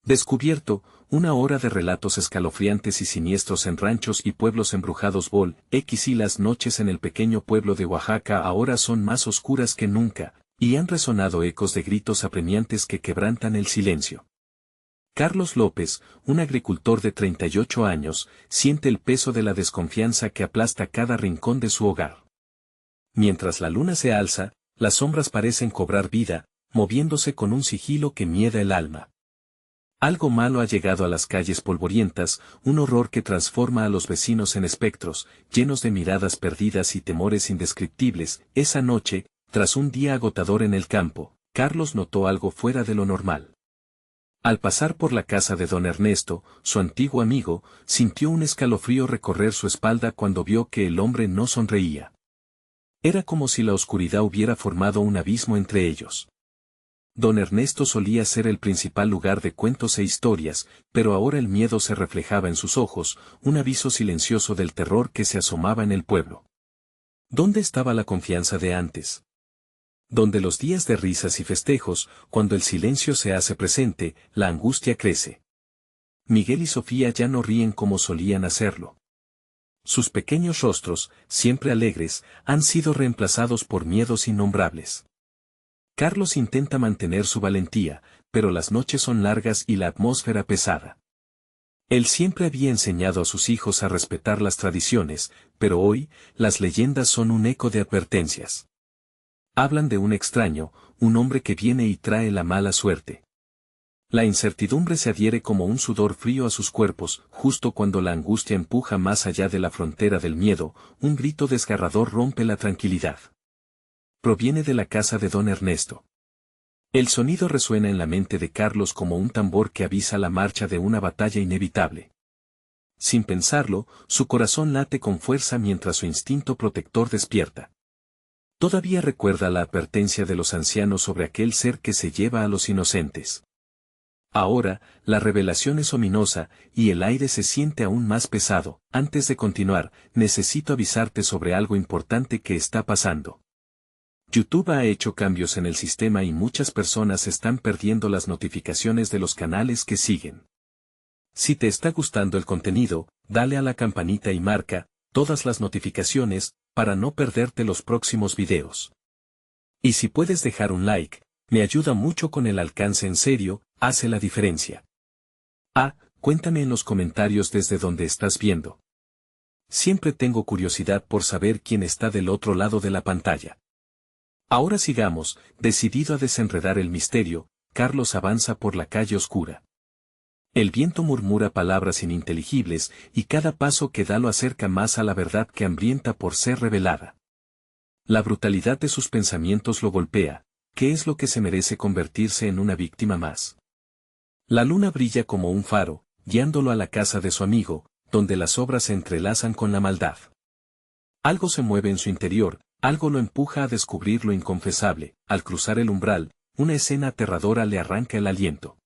Descubierto, una hora de relatos escalofriantes y siniestros en ranchos y pueblos embrujados. Vol. X y las noches en el pequeño pueblo de Oaxaca ahora son más oscuras que nunca, y han resonado ecos de gritos apremiantes que quebrantan el silencio. Carlos López, un agricultor de 38 años, siente el peso de la desconfianza que aplasta cada rincón de su hogar. Mientras la luna se alza, las sombras parecen cobrar vida, moviéndose con un sigilo que mieda el alma. Algo malo ha llegado a las calles polvorientas, un horror que transforma a los vecinos en espectros, llenos de miradas perdidas y temores indescriptibles. Esa noche, tras un día agotador en el campo, Carlos notó algo fuera de lo normal. Al pasar por la casa de don Ernesto, su antiguo amigo, sintió un escalofrío recorrer su espalda cuando vio que el hombre no sonreía. Era como si la oscuridad hubiera formado un abismo entre ellos. Don Ernesto solía ser el principal lugar de cuentos e historias, pero ahora el miedo se reflejaba en sus ojos, un aviso silencioso del terror que se asomaba en el pueblo. ¿Dónde estaba la confianza de antes? Donde los días de risas y festejos, cuando el silencio se hace presente, la angustia crece. Miguel y Sofía ya no ríen como solían hacerlo. Sus pequeños rostros, siempre alegres, han sido reemplazados por miedos innombrables. Carlos intenta mantener su valentía, pero las noches son largas y la atmósfera pesada. Él siempre había enseñado a sus hijos a respetar las tradiciones, pero hoy, las leyendas son un eco de advertencias. Hablan de un extraño, un hombre que viene y trae la mala suerte. La incertidumbre se adhiere como un sudor frío a sus cuerpos, justo cuando la angustia empuja más allá de la frontera del miedo, un grito desgarrador rompe la tranquilidad. Proviene de la casa de don Ernesto. El sonido resuena en la mente de Carlos como un tambor que avisa la marcha de una batalla inevitable. Sin pensarlo, su corazón late con fuerza mientras su instinto protector despierta. Todavía recuerda la advertencia de los ancianos sobre aquel ser que se lleva a los inocentes. Ahora, la revelación es ominosa, y el aire se siente aún más pesado. Antes de continuar, necesito avisarte sobre algo importante que está pasando. YouTube ha hecho cambios en el sistema y muchas personas están perdiendo las notificaciones de los canales que siguen. Si te está gustando el contenido, dale a la campanita y marca todas las notificaciones para no perderte los próximos videos. Y si puedes dejar un like, me ayuda mucho con el alcance. En serio, hace la diferencia. Cuéntame en los comentarios desde donde estás viendo. Siempre tengo curiosidad por saber quién está del otro lado de la pantalla. Ahora sigamos, decidido a desenredar el misterio, Carlos avanza por la calle oscura. El viento murmura palabras ininteligibles y cada paso que da lo acerca más a la verdad que hambrienta por ser revelada. La brutalidad de sus pensamientos lo golpea. ¿Qué es lo que se merece convertirse en una víctima más? La luna brilla como un faro, guiándolo a la casa de su amigo, donde las obras se entrelazan con la maldad. Algo se mueve en su interior, algo lo empuja a descubrir lo inconfesable. Al cruzar el umbral, una escena aterradora le arranca el aliento.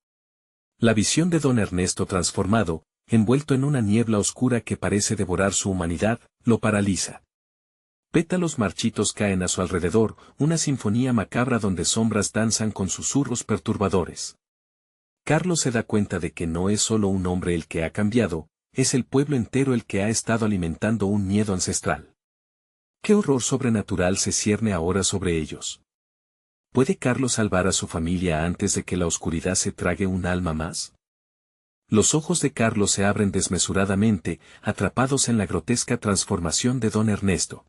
La visión de don Ernesto transformado, envuelto en una niebla oscura que parece devorar su humanidad, lo paraliza. Pétalos marchitos caen a su alrededor, una sinfonía macabra donde sombras danzan con susurros perturbadores. Carlos se da cuenta de que no es solo un hombre el que ha cambiado, es el pueblo entero el que ha estado alimentando un miedo ancestral. ¿Qué horror sobrenatural se cierne ahora sobre ellos? ¿Puede Carlos salvar a su familia antes de que la oscuridad se trague un alma más? Los ojos de Carlos se abren desmesuradamente, atrapados en la grotesca transformación de don Ernesto.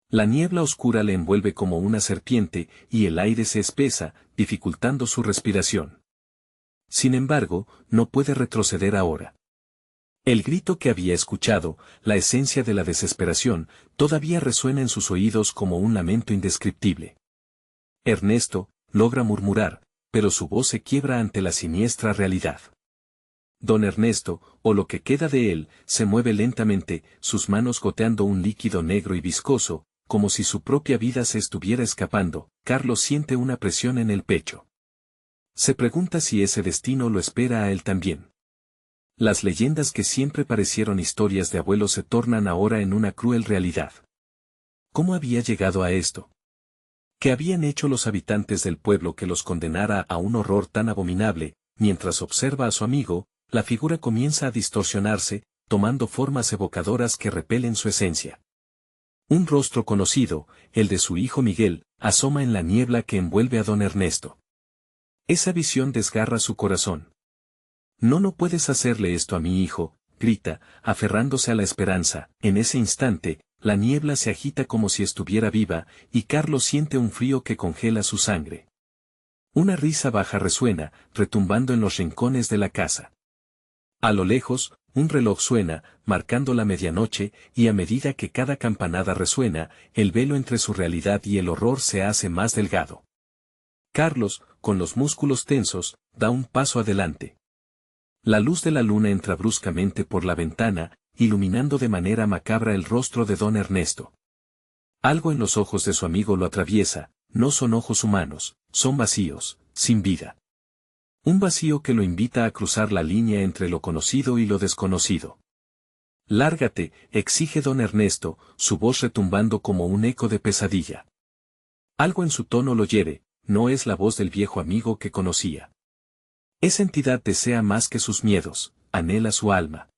La niebla oscura le envuelve como una serpiente, y el aire se espesa, dificultando su respiración. Sin embargo, no puede retroceder ahora. El grito que había escuchado, la esencia de la desesperación, todavía resuena en sus oídos como un lamento indescriptible. Ernesto, logra murmurar, pero su voz se quiebra ante la siniestra realidad. Don Ernesto, o lo que queda de él, se mueve lentamente, sus manos goteando un líquido negro y viscoso, como si su propia vida se estuviera escapando. Carlos siente una presión en el pecho. Se pregunta si ese destino lo espera a él también. Las leyendas que siempre parecieron historias de abuelos se tornan ahora en una cruel realidad. ¿Cómo había llegado a esto? ¿Qué habían hecho los habitantes del pueblo que los condenara a un horror tan abominable? mientras observa a su amigo, la figura comienza a distorsionarse, tomando formas evocadoras que repelen su esencia. Un rostro conocido, el de su hijo Miguel, asoma en la niebla que envuelve a don Ernesto. Esa visión desgarra su corazón. No puedes hacerle esto a mi hijo, grita, aferrándose a la esperanza. En ese instante, la niebla se agita como si estuviera viva, y Carlos siente un frío que congela su sangre. Una risa baja resuena, retumbando en los rincones de la casa. A lo lejos, un reloj suena, marcando la medianoche, y a medida que cada campanada resuena, el velo entre su realidad y el horror se hace más delgado. Carlos, con los músculos tensos, da un paso adelante. La luz de la luna entra bruscamente por la ventana, iluminando de manera macabra el rostro de don Ernesto. Algo en los ojos de su amigo lo atraviesa, no son ojos humanos, son vacíos, sin vida. Un vacío que lo invita a cruzar la línea entre lo conocido y lo desconocido. Lárgate, exige don Ernesto, su voz retumbando como un eco de pesadilla. Algo en su tono lo hiere, no es la voz del viejo amigo que conocía. Esa entidad desea más que sus miedos, anhela su alma.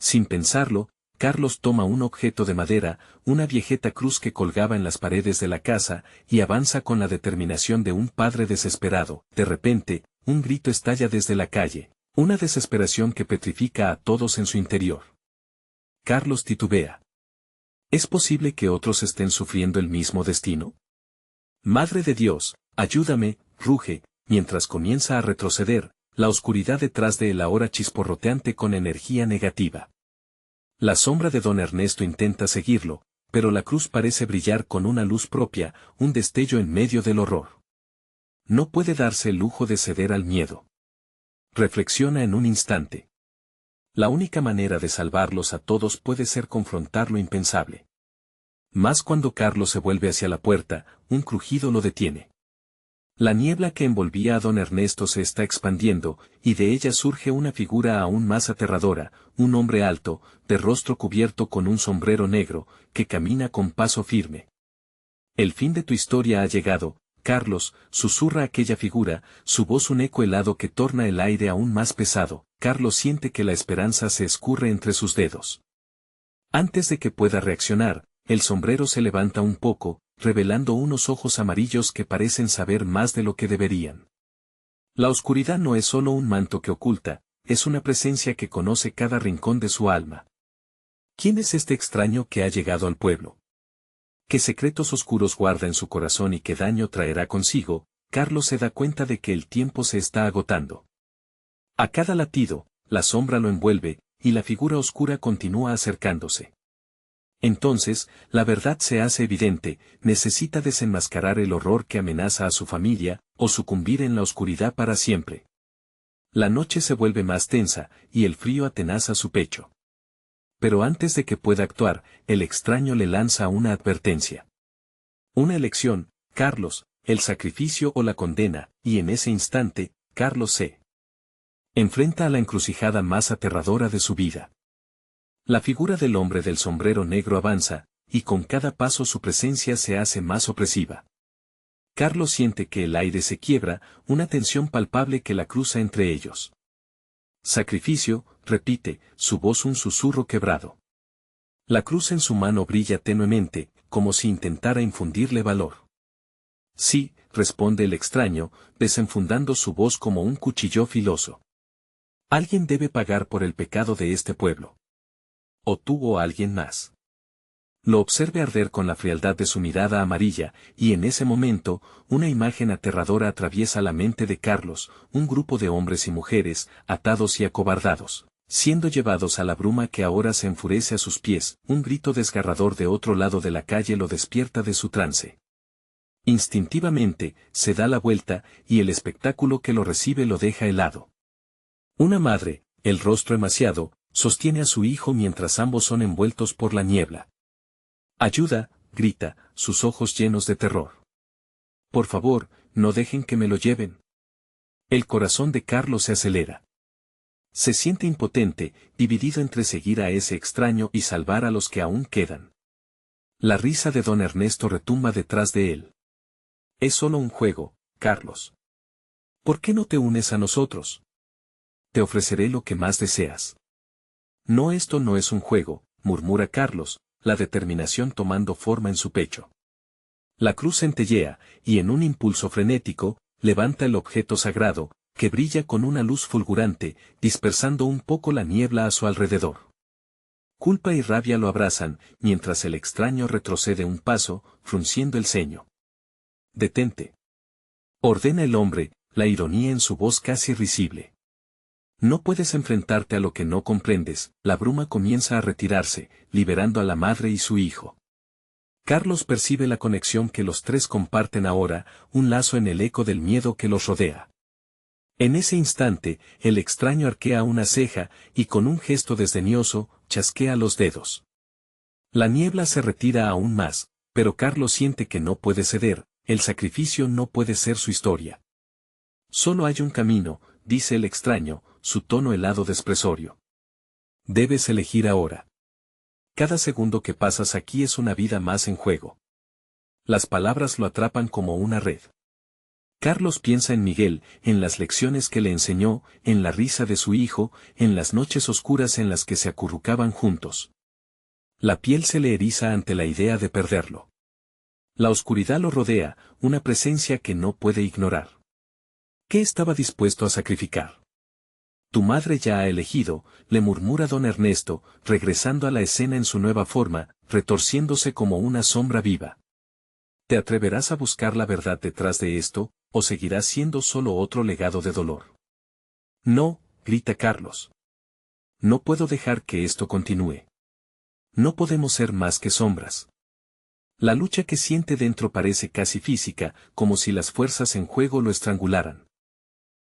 Sin pensarlo, Carlos toma un objeto de madera, una viejeta cruz que colgaba en las paredes de la casa, y avanza con la determinación de un padre desesperado. De repente, un grito estalla desde la calle, una desesperación que petrifica a todos en su interior. Carlos titubea. ¿Es posible que otros estén sufriendo el mismo destino? Madre de Dios, ayúdame, ruge, mientras comienza a retroceder, la oscuridad detrás de él ahora chisporroteante con energía negativa. La sombra de don Ernesto intenta seguirlo, pero la cruz parece brillar con una luz propia, un destello en medio del horror. No puede darse el lujo de ceder al miedo. Reflexiona en un instante. La única manera de salvarlos a todos puede ser confrontar lo impensable. Más cuando Carlos se vuelve hacia la puerta, un crujido lo detiene. La niebla que envolvía a don Ernesto se está expandiendo, y de ella surge una figura aún más aterradora, un hombre alto, de rostro cubierto con un sombrero negro, que camina con paso firme. El fin de tu historia ha llegado, Carlos, susurra aquella figura, su voz un eco helado que torna el aire aún más pesado. Carlos siente que la esperanza se escurre entre sus dedos. Antes de que pueda reaccionar, el sombrero se levanta un poco, revelando unos ojos amarillos que parecen saber más de lo que deberían. La oscuridad no es solo un manto que oculta, es una presencia que conoce cada rincón de su alma. ¿Quién es este extraño que ha llegado al pueblo? ¿Qué secretos oscuros guarda en su corazón y qué daño traerá consigo? Carlos se da cuenta de que el tiempo se está agotando. A cada latido, la sombra lo envuelve, y la figura oscura continúa acercándose. Entonces, la verdad se hace evidente, necesita desenmascarar el horror que amenaza a su familia, o sucumbir en la oscuridad para siempre. La noche se vuelve más tensa, y el frío atenaza su pecho. Pero antes de que pueda actuar, el extraño le lanza una advertencia. Una elección, Carlos, el sacrificio o la condena, y en ese instante, Carlos se enfrenta a la encrucijada más aterradora de su vida. La figura del hombre del sombrero negro avanza, y con cada paso su presencia se hace más opresiva. Carlos siente que el aire se quiebra, una tensión palpable que la cruza entre ellos. Sacrificio, repite, su voz un susurro quebrado. La cruz en su mano brilla tenuemente, como si intentara infundirle valor. Sí, responde el extraño, desenfundando su voz como un cuchillo filoso. Alguien debe pagar por el pecado de este pueblo. O tú o alguien más. Lo observe arder con la frialdad de su mirada amarilla, y en ese momento, una imagen aterradora atraviesa la mente de Carlos, un grupo de hombres y mujeres, atados y acobardados, siendo llevados a la bruma que ahora se enfurece a sus pies. Un grito desgarrador de otro lado de la calle lo despierta de su trance. Instintivamente, se da la vuelta, y el espectáculo que lo recibe lo deja helado. Una madre, el rostro emaciado, sostiene a su hijo mientras ambos son envueltos por la niebla. Ayuda, grita, sus ojos llenos de terror. Por favor, no dejen que me lo lleven. El corazón de Carlos se acelera. Se siente impotente, dividido entre seguir a ese extraño y salvar a los que aún quedan. La risa de don Ernesto retumba detrás de él. Es solo un juego, Carlos. ¿Por qué no te unes a nosotros? Te ofreceré lo que más deseas. No, esto no es un juego, murmura Carlos, la determinación tomando forma en su pecho. La cruz centellea, y en un impulso frenético, levanta el objeto sagrado, que brilla con una luz fulgurante, dispersando un poco la niebla a su alrededor. Culpa y rabia lo abrazan, mientras el extraño retrocede un paso, frunciendo el ceño. Detente. Ordena el hombre, la ironía en su voz casi risible. No puedes enfrentarte a lo que no comprendes. La bruma comienza a retirarse, liberando a la madre y su hijo. Carlos percibe la conexión que los tres comparten ahora, un lazo en el eco del miedo que los rodea. En ese instante, el extraño arquea una ceja, y con un gesto desdeñoso, chasquea los dedos. La niebla se retira aún más, pero Carlos siente que no puede ceder, el sacrificio no puede ser su historia. Solo hay un camino, dice el extraño, su tono helado de desprecio. Debes elegir ahora. Cada segundo que pasas aquí es una vida más en juego. Las palabras lo atrapan como una red. Carlos piensa en Miguel, en las lecciones que le enseñó, en la risa de su hijo, en las noches oscuras en las que se acurrucaban juntos. La piel se le eriza ante la idea de perderlo. La oscuridad lo rodea, una presencia que no puede ignorar. ¿Qué estaba dispuesto a sacrificar? Tu madre ya ha elegido, le murmura don Ernesto, regresando a la escena en su nueva forma, retorciéndose como una sombra viva. ¿Te atreverás a buscar la verdad detrás de esto, o seguirás siendo solo otro legado de dolor? No, grita Carlos. No puedo dejar que esto continúe. No podemos ser más que sombras. La lucha que siente dentro parece casi física, como si las fuerzas en juego lo estrangularan.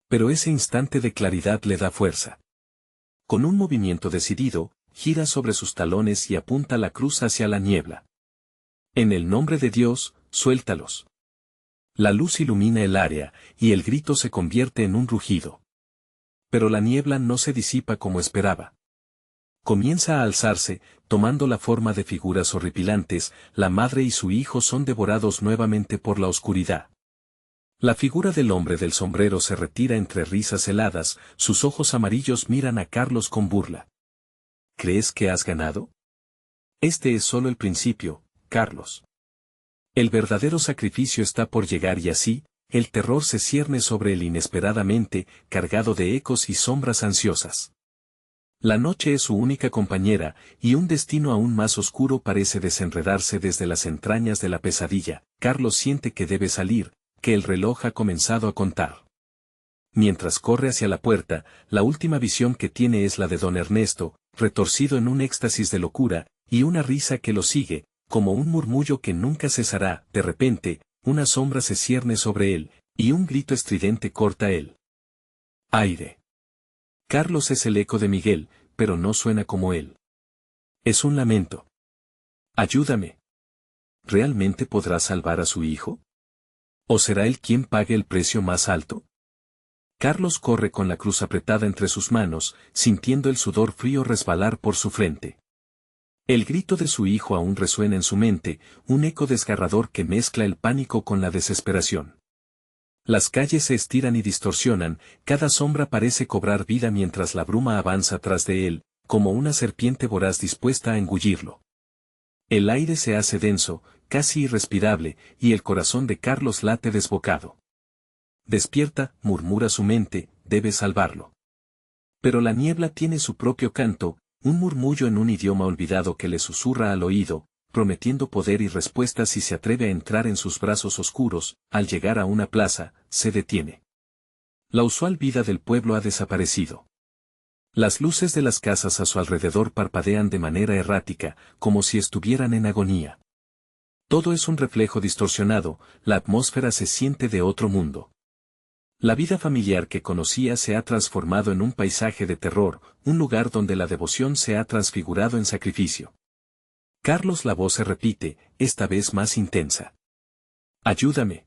Pero ese instante de claridad le da fuerza. Con un movimiento decidido, gira sobre sus talones y apunta la cruz hacia la niebla. En el nombre de Dios, suéltalos. La luz ilumina el área, y el grito se convierte en un rugido. Pero la niebla no se disipa como esperaba. Comienza a alzarse, tomando la forma de figuras horripilantes, la madre y su hijo son devorados nuevamente por la oscuridad. La figura del hombre del sombrero se retira entre risas heladas, sus ojos amarillos miran a Carlos con burla. ¿Crees que has ganado? Este es solo el principio, Carlos. El verdadero sacrificio está por llegar y así, el terror se cierne sobre él inesperadamente, cargado de ecos y sombras ansiosas. La noche es su única compañera, y un destino aún más oscuro parece desenredarse desde las entrañas de la pesadilla. Carlos siente que debe salir, que el reloj ha comenzado a contar. Mientras corre hacia la puerta, la última visión que tiene es la de don Ernesto, retorcido en un éxtasis de locura, y una risa que lo sigue, como un murmullo que nunca cesará. De repente, una sombra se cierne sobre él, y un grito estridente corta el aire. Carlos es el eco de Miguel, pero no suena como él. Es un lamento. Ayúdame. ¿Realmente podrá salvar a su hijo? ¿O será él quien pague el precio más alto? Carlos corre con la cruz apretada entre sus manos, sintiendo el sudor frío resbalar por su frente. El grito de su hijo aún resuena en su mente, un eco desgarrador que mezcla el pánico con la desesperación. Las calles se estiran y distorsionan, cada sombra parece cobrar vida mientras la bruma avanza tras de él, como una serpiente voraz dispuesta a engullirlo. El aire se hace denso, casi irrespirable, y el corazón de Carlos late desbocado. Despierta, murmura su mente, debe salvarlo. Pero la niebla tiene su propio canto, un murmullo en un idioma olvidado que le susurra al oído, prometiendo poder y respuesta si se atreve a entrar en sus brazos oscuros. Al llegar a una plaza, se detiene. La usual vida del pueblo ha desaparecido. Las luces de las casas a su alrededor parpadean de manera errática, como si estuvieran en agonía. Todo es un reflejo distorsionado, la atmósfera se siente de otro mundo. La vida familiar que conocía se ha transformado en un paisaje de terror, un lugar donde la devoción se ha transfigurado en sacrificio. Carlos, la voz se repite, esta vez más intensa. Ayúdame.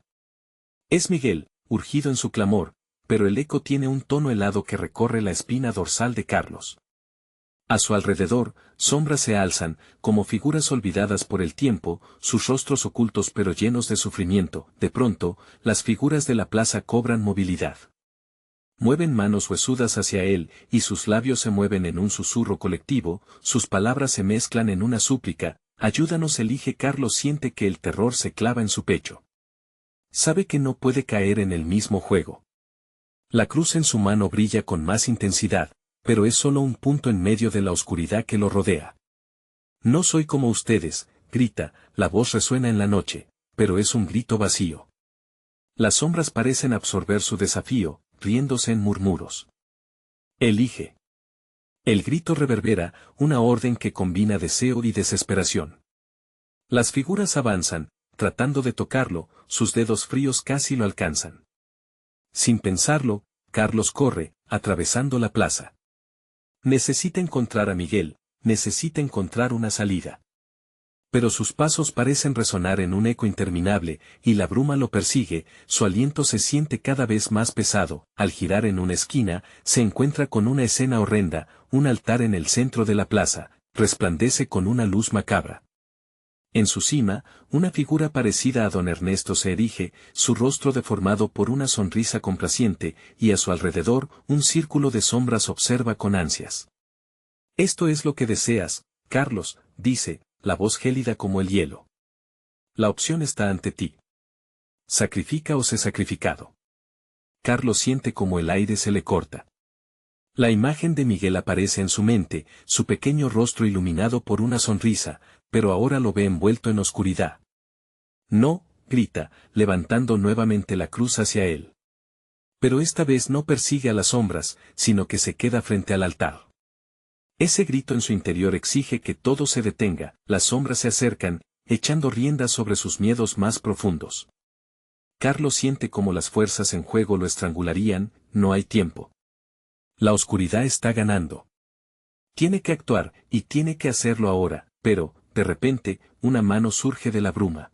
Es Miguel, urgido en su clamor, pero el eco tiene un tono helado que recorre la espina dorsal de Carlos. A su alrededor, sombras se alzan, como figuras olvidadas por el tiempo, sus rostros ocultos pero llenos de sufrimiento. De pronto, las figuras de la plaza cobran movilidad. Mueven manos huesudas hacia él, y sus labios se mueven en un susurro colectivo, sus palabras se mezclan en una súplica, ayúdanos. Elige. Carlos siente que el terror se clava en su pecho. Sabe que no puede caer en el mismo juego. La cruz en su mano brilla con más intensidad, pero es solo un punto en medio de la oscuridad que lo rodea. No soy como ustedes, grita, la voz resuena en la noche, pero es un grito vacío. Las sombras parecen absorber su desafío, riéndose en murmuros. Elige. El grito reverbera, una orden que combina deseo y desesperación. Las figuras avanzan, tratando de tocarlo, sus dedos fríos casi lo alcanzan. Sin pensarlo, Carlos corre, atravesando la plaza. Necesita encontrar a Miguel, necesita encontrar una salida. Pero sus pasos parecen resonar en un eco interminable, y la bruma lo persigue, su aliento se siente cada vez más pesado. Al girar en una esquina, se encuentra con una escena horrenda, un altar en el centro de la plaza, resplandece con una luz macabra. En su cima, una figura parecida a don Ernesto se erige, su rostro deformado por una sonrisa complaciente, y a su alrededor, un círculo de sombras observa con ansias. Esto es lo que deseas, Carlos, dice, la voz gélida como el hielo. La opción está ante ti. Sacrifica o sé sacrificado. Carlos siente como el aire se le corta. La imagen de Miguel aparece en su mente, su pequeño rostro iluminado por una sonrisa, pero ahora lo ve envuelto en oscuridad. No, grita, levantando nuevamente la cruz hacia él. Pero esta vez no persigue a las sombras, sino que se queda frente al altar. Ese grito en su interior exige que todo se detenga, las sombras se acercan, echando riendas sobre sus miedos más profundos. Carlos siente como las fuerzas en juego lo estrangularían, no hay tiempo. La oscuridad está ganando. Tiene que actuar, y tiene que hacerlo ahora, pero, de repente, una mano surge de la bruma.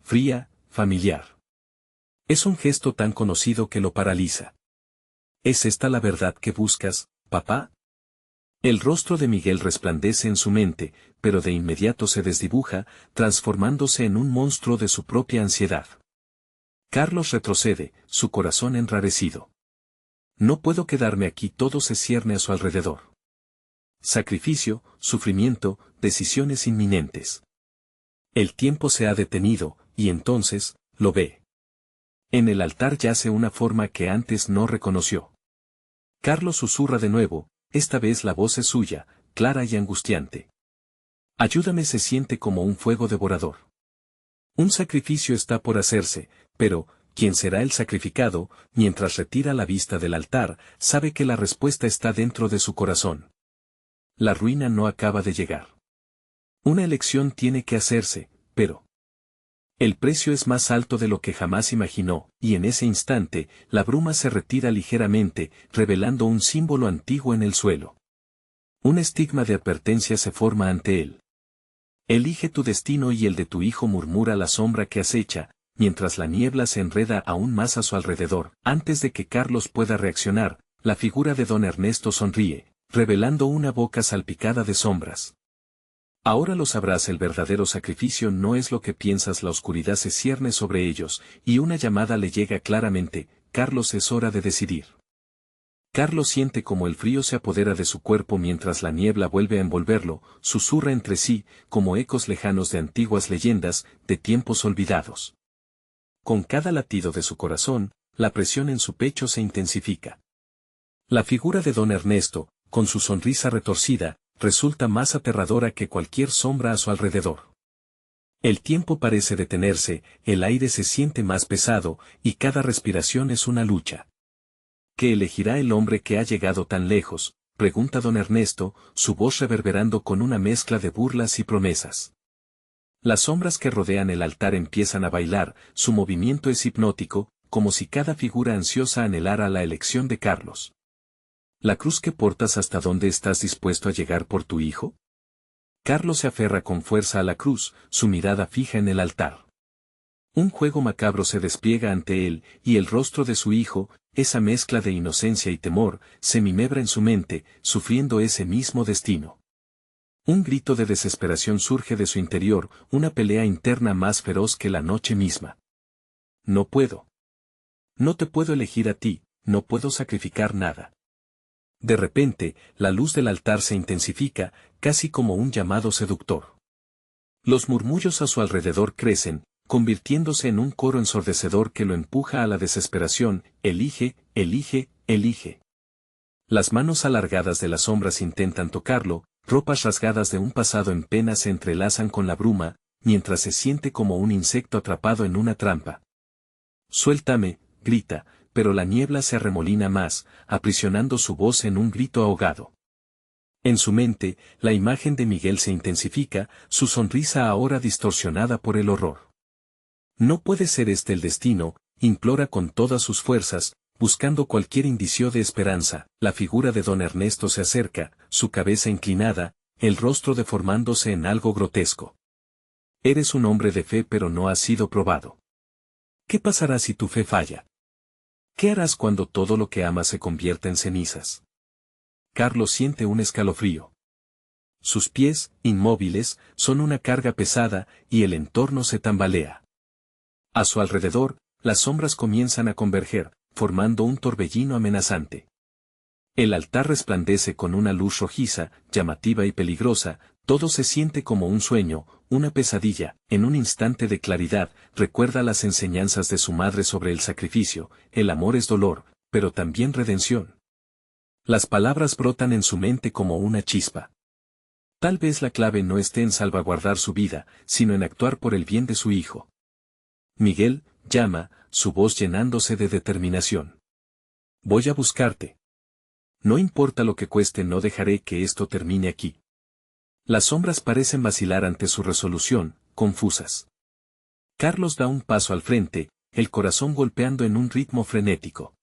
Fría, familiar. Es un gesto tan conocido que lo paraliza. ¿Es esta la verdad que buscas, papá? El rostro de Miguel resplandece en su mente, pero de inmediato se desdibuja, transformándose en un monstruo de su propia ansiedad. Carlos retrocede, su corazón enrarecido. No puedo quedarme aquí, todo se cierne a su alrededor. Sacrificio, sufrimiento, decisiones inminentes. El tiempo se ha detenido, y entonces, lo ve. En el altar yace una forma que antes no reconoció. Carlos susurra de nuevo, esta vez la voz es suya, clara y angustiante. Ayúdame. Se siente como un fuego devorador. Un sacrificio está por hacerse, pero, ¿quién será el sacrificado? Mientras retira la vista del altar, sabe que la respuesta está dentro de su corazón. La ruina no acaba de llegar. Una elección tiene que hacerse, pero el precio es más alto de lo que jamás imaginó, y en ese instante, la bruma se retira ligeramente, revelando un símbolo antiguo en el suelo. Un estigma de advertencia se forma ante él. Elige tu destino y el de tu hijo, murmura la sombra que acecha, mientras la niebla se enreda aún más a su alrededor. Antes de que Carlos pueda reaccionar, la figura de don Ernesto sonríe, revelando una boca salpicada de sombras. Ahora lo sabrás, el verdadero sacrificio no es lo que piensas. La oscuridad se cierne sobre ellos, y una llamada le llega claramente, Carlos, es hora de decidir. Carlos siente como el frío se apodera de su cuerpo mientras la niebla vuelve a envolverlo, susurra entre sí, como ecos lejanos de antiguas leyendas, de tiempos olvidados. Con cada latido de su corazón, la presión en su pecho se intensifica. La figura de don Ernesto, con su sonrisa retorcida, resulta más aterradora que cualquier sombra a su alrededor. El tiempo parece detenerse, el aire se siente más pesado, y cada respiración es una lucha. ¿Qué elegirá el hombre que ha llegado tan lejos?, pregunta don Ernesto, su voz reverberando con una mezcla de burlas y promesas. Las sombras que rodean el altar empiezan a bailar, su movimiento es hipnótico, como si cada figura ansiosa anhelara la elección de Carlos. ¿La cruz que portas? ¿Hasta dónde estás dispuesto a llegar por tu hijo? Carlos se aferra con fuerza a la cruz, su mirada fija en el altar. Un juego macabro se despliega ante él, y el rostro de su hijo, esa mezcla de inocencia y temor, se mimebra en su mente, sufriendo ese mismo destino. Un grito de desesperación surge de su interior, una pelea interna más feroz que la noche misma. No puedo. No te puedo elegir a ti, no puedo sacrificar nada. De repente, la luz del altar se intensifica, casi como un llamado seductor. Los murmullos a su alrededor crecen, convirtiéndose en un coro ensordecedor que lo empuja a la desesperación: elige, elige, elige. Las manos alargadas de las sombras intentan tocarlo, ropas rasgadas de un pasado en pena se entrelazan con la bruma, mientras se siente como un insecto atrapado en una trampa. Suéltame, grita, pero la niebla se arremolina más, aprisionando su voz en un grito ahogado. En su mente, la imagen de Miguel se intensifica, su sonrisa ahora distorsionada por el horror. No puede ser este el destino, implora con todas sus fuerzas, buscando cualquier indicio de esperanza. La figura de don Ernesto se acerca, su cabeza inclinada, el rostro deformándose en algo grotesco. Eres un hombre de fe pero no has sido probado. ¿Qué pasará si tu fe falla? ¿Qué harás cuando todo lo que amas se convierta en cenizas? Carlos siente un escalofrío. Sus pies, inmóviles, son una carga pesada, y el entorno se tambalea. A su alrededor, las sombras comienzan a converger, formando un torbellino amenazante. El altar resplandece con una luz rojiza, llamativa y peligrosa, todo se siente como un sueño, una pesadilla. En un instante de claridad, recuerda las enseñanzas de su madre sobre el sacrificio: el amor es dolor, pero también redención. Las palabras brotan en su mente como una chispa. Tal vez la clave no esté en salvaguardar su vida, sino en actuar por el bien de su hijo. Miguel, llama, su voz llenándose de determinación. Voy a buscarte. No importa lo que cueste, no dejaré que esto termine aquí. Las sombras parecen vacilar ante su resolución, confusas. Carlos da un paso al frente, el corazón golpeando en un ritmo frenético.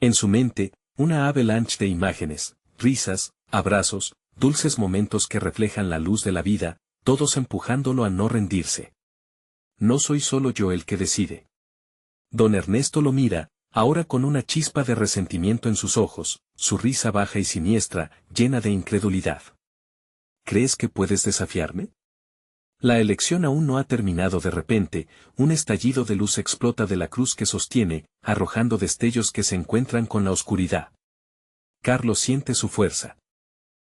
En su mente, una avalanche de imágenes, risas, abrazos, dulces momentos que reflejan la luz de la vida, todos empujándolo a no rendirse. No soy solo yo el que decide. Don Ernesto lo mira, ahora con una chispa de resentimiento en sus ojos, su risa baja y siniestra, llena de incredulidad. ¿Crees que puedes desafiarme? La elección aún no ha terminado. De repente, un estallido de luz explota de la cruz que sostiene, arrojando destellos que se encuentran con la oscuridad. Carlos siente su fuerza.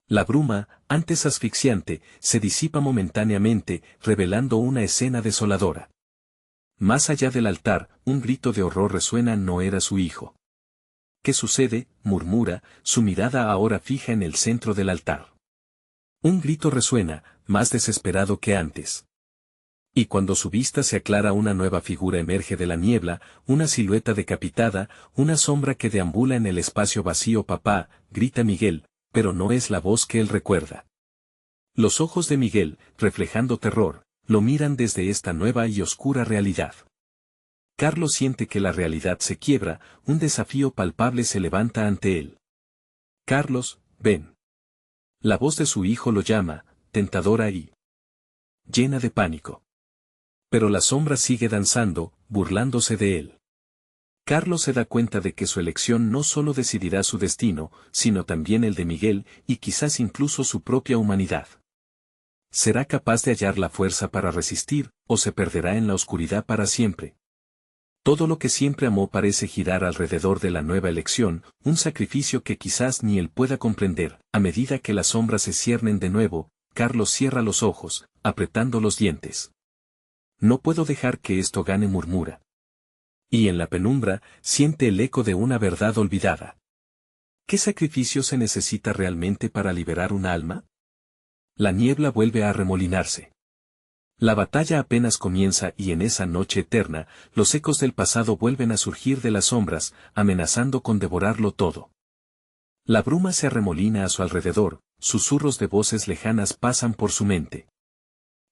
La bruma, antes asfixiante, se disipa momentáneamente, revelando una escena desoladora. Más allá del altar, un grito de horror resuena: no era su hijo. ¿Qué sucede?, murmura, su mirada ahora fija en el centro del altar. Un grito resuena, más desesperado que antes. Y cuando su vista se aclara, una nueva figura emerge de la niebla, una silueta decapitada, una sombra que deambula en el espacio vacío. Papá, grita Miguel, pero no es la voz que él recuerda. Los ojos de Miguel, reflejando terror, lo miran desde esta nueva y oscura realidad. Carlos siente que la realidad se quiebra, un desafío palpable se levanta ante él. Carlos, ven. La voz de su hijo lo llama, tentadora y llena de pánico. Pero la sombra sigue danzando, burlándose de él. Carlos se da cuenta de que su elección no solo decidirá su destino, sino también el de Miguel, y quizás incluso su propia humanidad. ¿Será capaz de hallar la fuerza para resistir, o se perderá en la oscuridad para siempre? Todo lo que siempre amó parece girar alrededor de la nueva elección, un sacrificio que quizás ni él pueda comprender. A medida que las sombras se ciernen de nuevo, Carlos cierra los ojos, apretando los dientes. No puedo dejar que esto gane, murmura. Y en la penumbra, siente el eco de una verdad olvidada. ¿Qué sacrificio se necesita realmente para liberar un alma? La niebla vuelve a arremolinarse. La batalla apenas comienza, y en esa noche eterna, los ecos del pasado vuelven a surgir de las sombras, amenazando con devorarlo todo. La bruma se arremolina a su alrededor, susurros de voces lejanas pasan por su mente.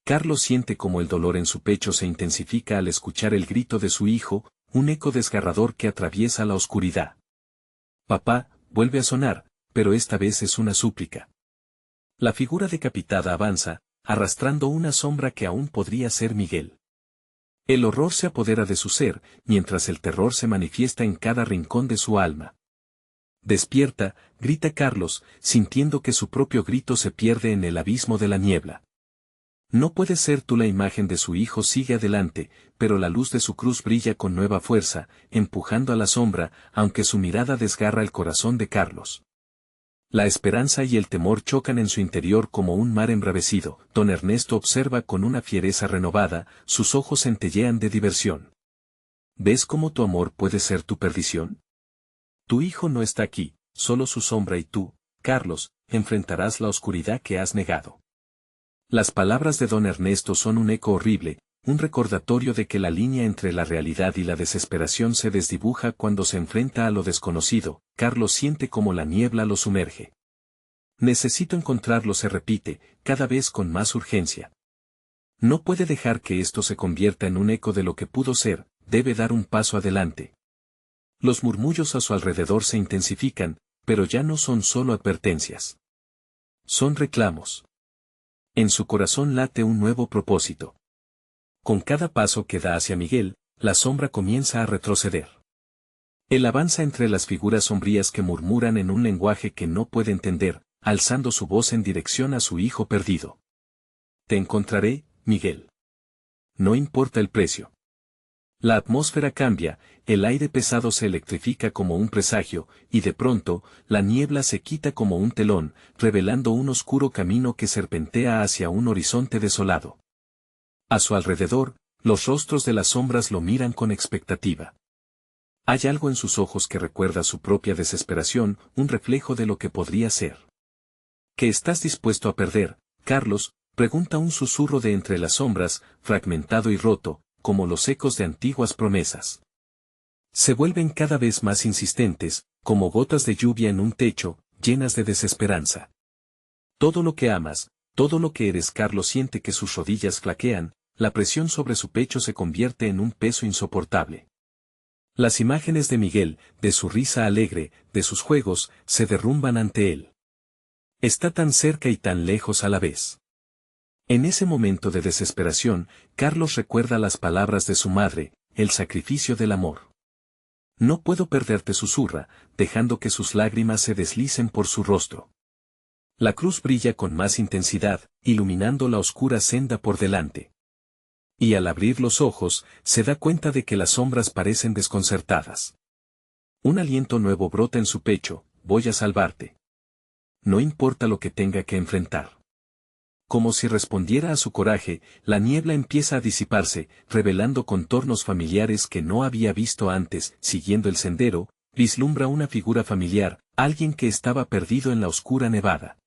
Carlos siente como el dolor en su pecho se intensifica al escuchar el grito de su hijo, un eco desgarrador que atraviesa la oscuridad. Papá, vuelve a sonar, pero esta vez es una súplica. La figura decapitada avanza, arrastrando una sombra que aún podría ser Miguel. El horror se apodera de su ser, mientras el terror se manifiesta en cada rincón de su alma. Despierta, grita Carlos, sintiendo que su propio grito se pierde en el abismo de la niebla. No puedes ser tú la imagen de su hijo, sigue adelante, pero la luz de su cruz brilla con nueva fuerza, empujando a la sombra, aunque su mirada desgarra el corazón de Carlos. La esperanza y el temor chocan en su interior como un mar embravecido. Don Ernesto observa con una fiereza renovada, sus ojos centellean de diversión. ¿Ves cómo tu amor puede ser tu perdición? Tu hijo no está aquí, solo su sombra, y tú, Carlos, enfrentarás la oscuridad que has negado. Las palabras de don Ernesto son un eco horrible, un recordatorio de que la línea entre la realidad y la desesperación se desdibuja cuando se enfrenta a lo desconocido. Carlos siente como la niebla lo sumerge. Necesito encontrarlo, se repite, cada vez con más urgencia. No puede dejar que esto se convierta en un eco de lo que pudo ser, debe dar un paso adelante. Los murmullos a su alrededor se intensifican, pero ya no son solo advertencias. Son reclamos. En su corazón late un nuevo propósito. Con cada paso que da hacia Miguel, la sombra comienza a retroceder. Él avanza entre las figuras sombrías que murmuran en un lenguaje que no puede entender, alzando su voz en dirección a su hijo perdido. Te encontraré, Miguel. No importa el precio. La atmósfera cambia, el aire pesado se electrifica como un presagio, y de pronto, la niebla se quita como un telón, revelando un oscuro camino que serpentea hacia un horizonte desolado. A su alrededor, los rostros de las sombras lo miran con expectativa. Hay algo en sus ojos que recuerda su propia desesperación, un reflejo de lo que podría ser. ¿Qué estás dispuesto a perder, Carlos?, pregunta un susurro de entre las sombras, fragmentado y roto, como los ecos de antiguas promesas. Se vuelven cada vez más insistentes, como gotas de lluvia en un techo, llenas de desesperanza. Todo lo que amas, todo lo que eres. Carlos siente que sus rodillas flaquean, la presión sobre su pecho se convierte en un peso insoportable. Las imágenes de Miguel, de su risa alegre, de sus juegos, se derrumban ante él. Está tan cerca y tan lejos a la vez. En ese momento de desesperación, Carlos recuerda las palabras de su madre, el sacrificio del amor. No puedo perderte, susurra, dejando que sus lágrimas se deslicen por su rostro. La cruz brilla con más intensidad, iluminando la oscura senda por delante. Y al abrir los ojos, se da cuenta de que las sombras parecen desconcertadas. Un aliento nuevo brota en su pecho: voy a salvarte. No importa lo que tenga que enfrentar. Como si respondiera a su coraje, la niebla empieza a disiparse, revelando contornos familiares que no había visto antes. Siguiendo el sendero, vislumbra una figura familiar, alguien que estaba perdido en la oscura nevada.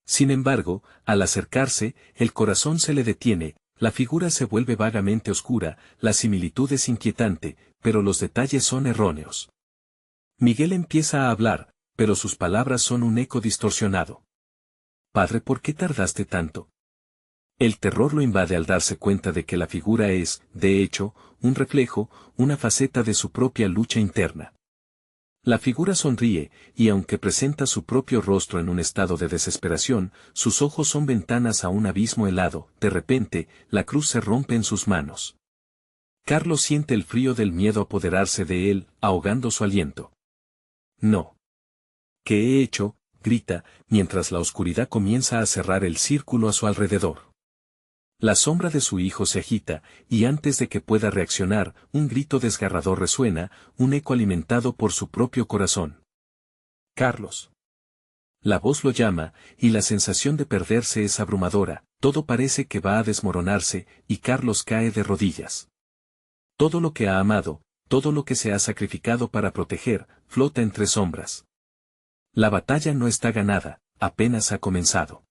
Sin embargo, al acercarse, el corazón se le detiene, la figura se vuelve vagamente oscura, la similitud es inquietante, pero los detalles son erróneos. Miguel empieza a hablar, pero sus palabras son un eco distorsionado. Padre, ¿por qué tardaste tanto? El terror lo invade al darse cuenta de que la figura es, de hecho, un reflejo, una faceta de su propia lucha interna. La figura sonríe, y aunque presenta su propio rostro en un estado de desesperación, sus ojos son ventanas a un abismo helado. De repente, la cruz se rompe en sus manos. Carlos siente el frío del miedo apoderarse de él, ahogando su aliento. No. ¿Qué he hecho?, grita, mientras la oscuridad comienza a cerrar el círculo a su alrededor. La sombra de su hijo se agita, y antes de que pueda reaccionar, un grito desgarrador resuena, un eco alimentado por su propio corazón. Carlos. La voz lo llama, y la sensación de perderse es abrumadora, todo parece que va a desmoronarse, y Carlos cae de rodillas. Todo lo que ha amado, todo lo que se ha sacrificado para proteger, flota entre sombras. La batalla no está ganada, apenas ha comenzado.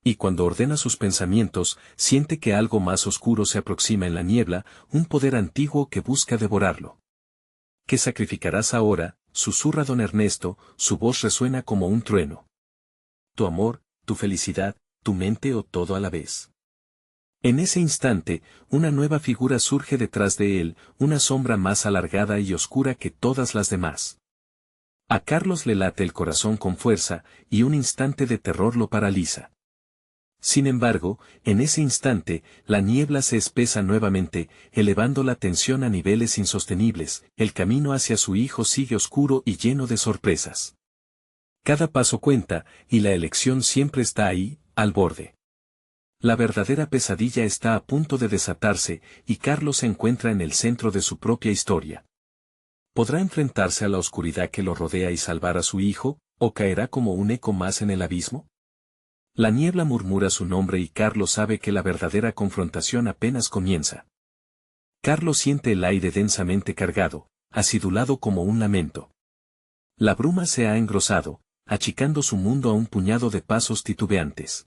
Y cuando ordena sus pensamientos, siente que algo más oscuro se aproxima en la niebla, un poder antiguo que busca devorarlo. ¿Qué sacrificarás ahora?, susurra don Ernesto, su voz resuena como un trueno. ¿Tu amor, tu felicidad, tu mente o todo a la vez? En ese instante, una nueva figura surge detrás de él, una sombra más alargada y oscura que todas las demás. A Carlos le late el corazón con fuerza, y un instante de terror lo paraliza. Sin embargo, en ese instante, la niebla se espesa nuevamente, elevando la tensión a niveles insostenibles. El camino hacia su hijo sigue oscuro y lleno de sorpresas. Cada paso cuenta, y la elección siempre está ahí, al borde. La verdadera pesadilla está a punto de desatarse, y Carlos se encuentra en el centro de su propia historia. ¿Podrá enfrentarse a la oscuridad que lo rodea y salvar a su hijo, o caerá como un eco más en el abismo? La niebla murmura su nombre y Carlos sabe que la verdadera confrontación apenas comienza. Carlos siente el aire densamente cargado, acidulado como un lamento. La bruma se ha engrosado, achicando su mundo a un puñado de pasos titubeantes.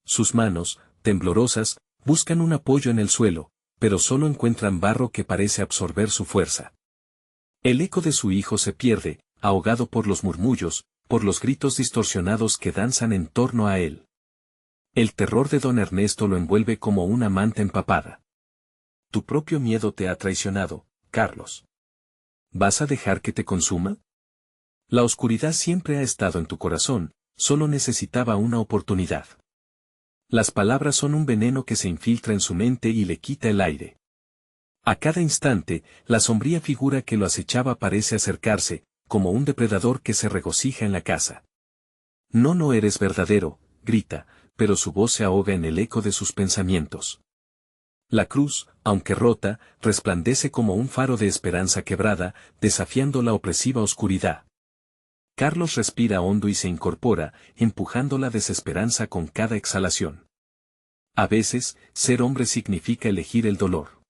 Sus manos, temblorosas, buscan un apoyo en el suelo, pero solo encuentran barro que parece absorber su fuerza. El eco de su hijo se pierde, ahogado por los murmullos, por los gritos distorsionados que danzan en torno a él. El terror de don Ernesto lo envuelve como una manta empapada. Tu propio miedo te ha traicionado, Carlos. ¿Vas a dejar que te consuma? La oscuridad siempre ha estado en tu corazón, solo necesitaba una oportunidad. Las palabras son un veneno que se infiltra en su mente y le quita el aire. A cada instante, la sombría figura que lo acechaba parece acercarse, como un depredador que se regocija en la caza. No, no eres verdadero, grita, pero su voz se ahoga en el eco de sus pensamientos. La cruz, aunque rota, resplandece como un faro de esperanza quebrada, desafiando la opresiva oscuridad. Carlos respira hondo y se incorpora, empujando la desesperanza con cada exhalación. A veces, ser hombre significa elegir el dolor.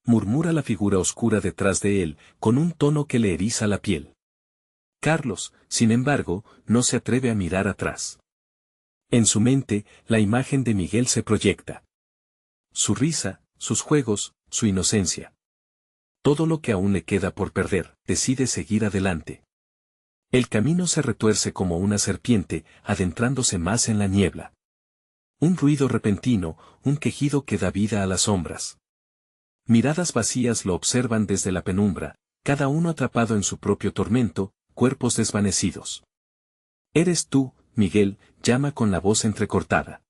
Murmura la figura oscura detrás de él, con un tono que le eriza la piel. Carlos, sin embargo, no se atreve a mirar atrás. En su mente, la imagen de Miguel se proyecta. Su risa, sus juegos, su inocencia. Todo lo que aún le queda por perder, decide seguir adelante. El camino se retuerce como una serpiente, adentrándose más en la niebla. Un ruido repentino, un quejido que da vida a las sombras. Miradas vacías lo observan desde la penumbra, cada uno atrapado en su propio tormento, cuerpos desvanecidos. Eres tú, Miguel, llama con la voz entrecortada.